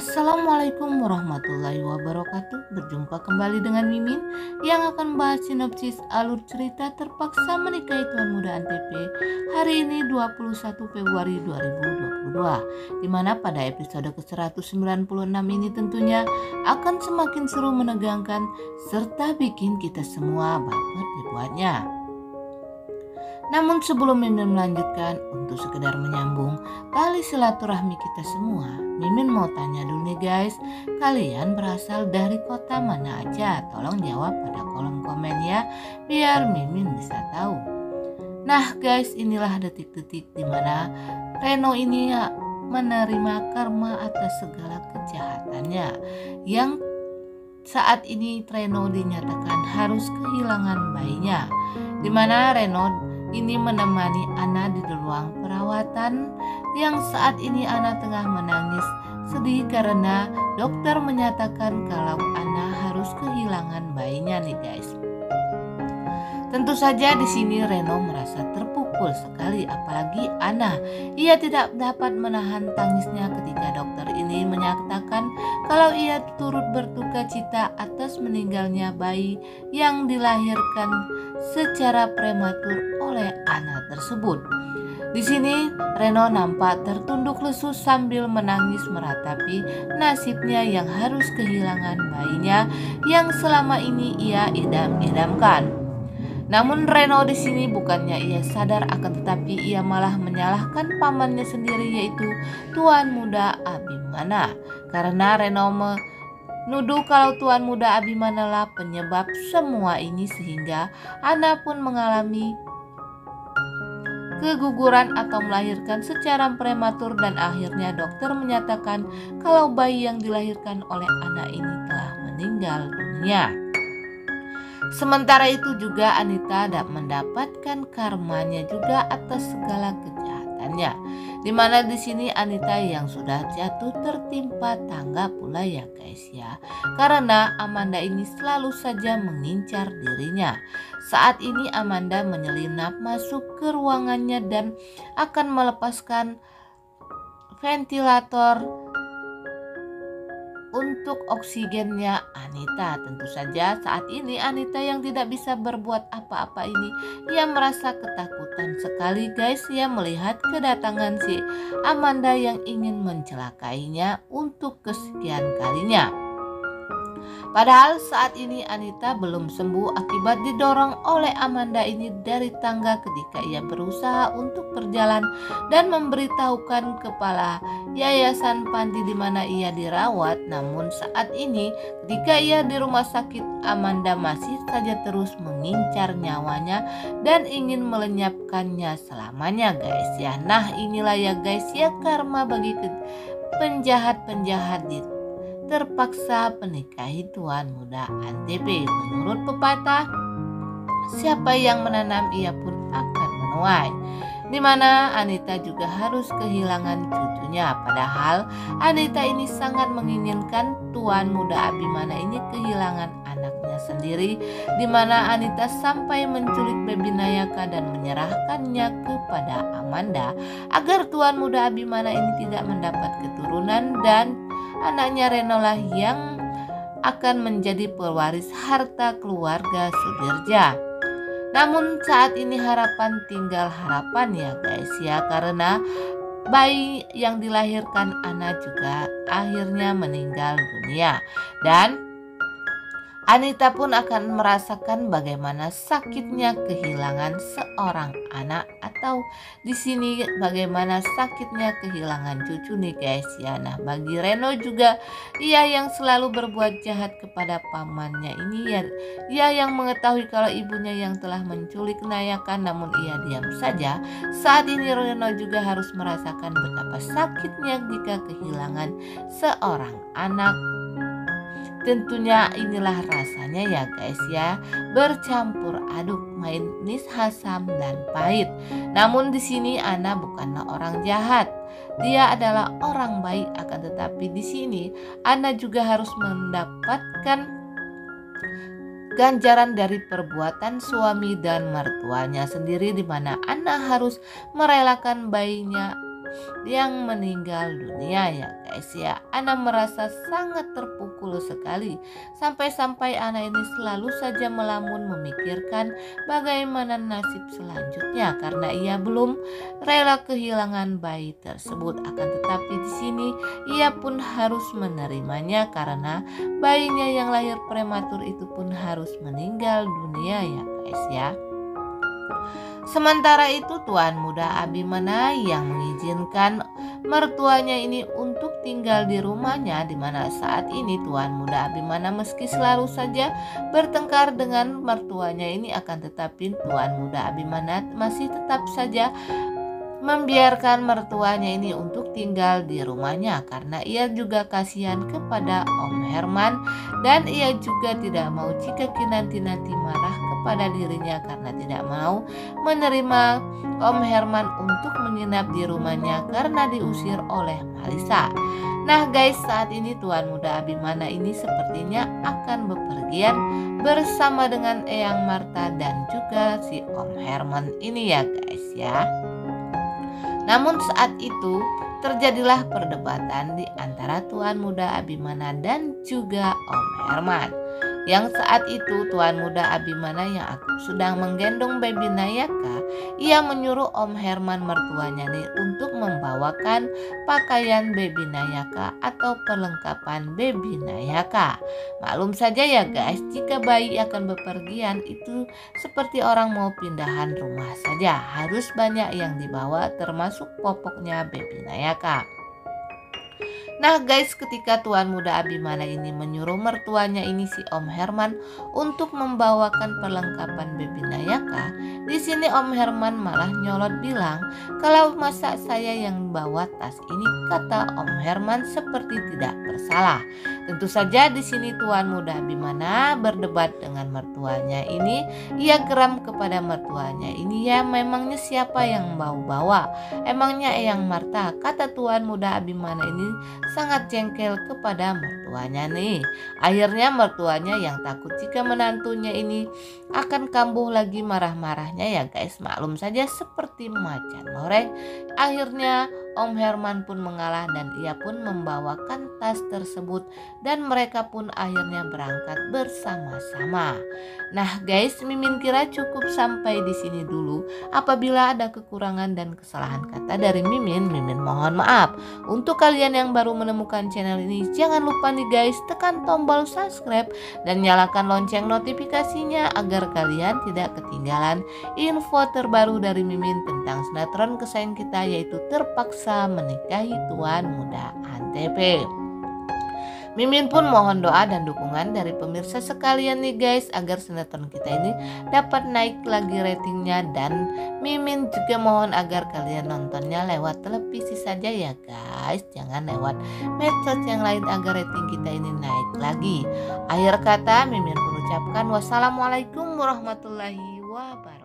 Assalamualaikum warahmatullahi wabarakatuh. Berjumpa kembali dengan Mimin yang akan membahas sinopsis alur cerita Terpaksa Menikahi Tuan Muda Antv hari ini 21 Februari 2022, dimana pada episode ke-196 ini tentunya akan semakin seru, menegangkan, serta bikin kita semua baper dibuatnya. Namun sebelum Mimin melanjutkan, untuk sekedar menyambung tali silaturahmi kita semua, Mimin mau tanya dulu nih guys, kalian berasal dari kota mana aja? Tolong jawab pada kolom komen ya, biar Mimin bisa tahu. Nah guys, inilah detik-detik dimana Reno ini menerima karma atas segala kejahatannya, yang saat ini Reno dinyatakan harus kehilangan bayinya, dimana Reno ini menemani Ana di ruang perawatan, yang saat ini Ana tengah menangis sedih karena dokter menyatakan kalau Ana harus kehilangan bayinya nih guys. Tentu saja di sini Reno merasa terpukul sekali, apalagi Ana. Ia tidak dapat menahan tangisnya ketika dokter ini menyatakan kalau ia turut berduka cita atas meninggalnya bayi yang dilahirkan secara prematur oleh Ana tersebut. Di sini Reno nampak tertunduk lesu sambil menangis meratapi nasibnya yang harus kehilangan bayinya yang selama ini ia idam-idamkan. Namun Reno di sini bukannya ia sadar, akan tetapi ia malah menyalahkan pamannya sendiri, yaitu Tuan Muda Abimana, karena Reno menuduh kalau Tuan Muda Abimana lah penyebab semua ini, sehingga Ana pun mengalami keguguran atau melahirkan secara prematur, dan akhirnya dokter menyatakan kalau bayi yang dilahirkan oleh Ana ini telah meninggal dunia. Sementara itu juga Anita mendapatkan karmanya juga atas segala kejahatannya, dimana di sini Anita yang sudah jatuh tertimpa tangga pula ya guys ya, karena Amanda ini selalu saja mengincar dirinya. Saat ini Amanda menyelinap masuk ke ruangannya dan akan melepaskan ventilator untuk oksigennya Anita. Tentu saja saat ini Anita yang tidak bisa berbuat apa-apa ini, ia merasa ketakutan sekali guys ya, melihat kedatangan si Amanda yang ingin mencelakainya untuk kesekian kalinya. Padahal saat ini Anita belum sembuh akibat didorong oleh Amanda ini dari tangga ketika ia berusaha untuk berjalan dan memberitahukan kepala yayasan panti di mana ia dirawat. Namun saat ini ketika ia di rumah sakit, Amanda masih saja terus mengincar nyawanya dan ingin melenyapkannya selamanya guys ya. Nah inilah ya guys ya, karma bagi penjahat-penjahat di Terpaksa Menikahi Tuan Muda Antv. Menurut pepatah, siapa yang menanam ia pun akan menuai, dimana Anita juga harus kehilangan cucunya. Padahal Anita ini sangat menginginkan Tuan Muda Abimana ini kehilangan anaknya sendiri, dimana Anita sampai menculik Baby Nayaka dan menyerahkannya kepada Amanda agar Tuan Muda Abimana ini tidak mendapat keturunan, dan anaknya Reno lah yang akan menjadi pewaris harta keluarga Sudirja. Namun saat ini harapan tinggal harapan ya guys ya, karena bayi yang dilahirkan Ana juga akhirnya meninggal dunia, dan Anita pun akan merasakan bagaimana sakitnya kehilangan seorang anak, atau di sini bagaimana sakitnya kehilangan cucu nih guys ya. Nah bagi Reno juga, ia yang selalu berbuat jahat kepada pamannya ini ya, ia yang mengetahui kalau ibunya yang telah menculik Nayaka, namun ia diam saja. Saat ini Reno juga harus merasakan betapa sakitnya jika kehilangan seorang anak. Tentunya inilah rasanya ya guys ya, bercampur aduk, manis, asam dan pahit. Namun di sini Ana bukanlah orang jahat, dia adalah orang baik. Akan tetapi di sini Ana juga harus mendapatkan ganjaran dari perbuatan suami dan mertuanya sendiri, di mana Ana harus merelakan bayinya yang meninggal dunia ya guys ya. Ana merasa sangat terpukul sekali. Sampai-sampai Ana ini selalu saja melamun memikirkan bagaimana nasib selanjutnya karena ia belum rela kehilangan bayi tersebut. Akan tetapi di sini ia pun harus menerimanya karena bayinya yang lahir prematur itu pun harus meninggal dunia ya guys ya. Sementara itu Tuan Muda Abimana yang mengizinkan mertuanya ini untuk tinggal di rumahnya, di mana saat ini Tuan Muda Abimana meski selalu saja bertengkar dengan mertuanya ini, akan tetapi Tuan Muda Abimana masih tetap saja membiarkan mertuanya ini untuk tinggal di rumahnya karena ia juga kasihan kepada Om Herman dan ia juga tidak mau jika kinanti-nanti marah kepada dirinya karena tidak mau menerima Om Herman untuk menginap di rumahnya karena diusir oleh Marissa. Nah guys, saat ini Tuan Muda Abimana ini sepertinya akan bepergian bersama dengan Eyang Marta dan juga si Om Herman ini ya guys ya. Namun saat itu terjadilah perdebatan di antara Tuan Muda Abimana dan juga Om Herman. Yang saat itu Tuan Muda Abimana yang sedang menggendong baby Nayaka, ia menyuruh Om Herman mertuanya nih untuk membawakan pakaian baby Nayaka atau perlengkapan baby Nayaka. Maklum saja ya guys, jika bayi akan bepergian itu seperti orang mau pindahan rumah saja, harus banyak yang dibawa termasuk popoknya baby Nayaka. Nah guys, ketika Tuan Muda Abimana ini menyuruh mertuanya ini si Om Herman untuk membawakan perlengkapan baby Nayaka, di sini Om Herman malah nyolot bilang, "Kalau masa saya yang bawa tas ini," kata Om Herman seperti tidak bersalah. Tentu saja di sini Tuan Muda Abimana berdebat dengan mertuanya ini. Ia geram kepada mertuanya ini, ya memangnya siapa yang bawa? Emangnya Eyang Marta, kata Tuan Muda Abimana ini sangat jengkel kepada mertuanya nih. Akhirnya mertuanya yang takut jika menantunya ini akan kambuh lagi marah-marahnya ya guys. Maklum saja seperti macan loreng. Akhirnya Om Herman pun mengalah dan ia pun membawakan tas tersebut dan mereka pun akhirnya berangkat bersama-sama. Nah guys, Mimin kira cukup sampai di sini dulu. Apabila ada kekurangan dan kesalahan kata dari Mimin mohon maaf. Untuk kalian yang baru menemukan channel ini, jangan lupa nih guys, tekan tombol subscribe dan nyalakan lonceng notifikasinya agar kalian tidak ketinggalan info terbaru dari Mimin tentang sinetron kesayangan kita, yaitu Terpaksa Menikahi Tuan Muda Antv. Mimin pun mohon doa dan dukungan dari pemirsa sekalian nih guys, agar sinetron kita ini dapat naik lagi ratingnya, dan Mimin juga mohon agar kalian nontonnya lewat televisi saja ya guys, jangan lewat medsos yang lain agar rating kita ini naik lagi. Akhir kata Mimin mengucapkan wassalamualaikum warahmatullahi wabarakatuh.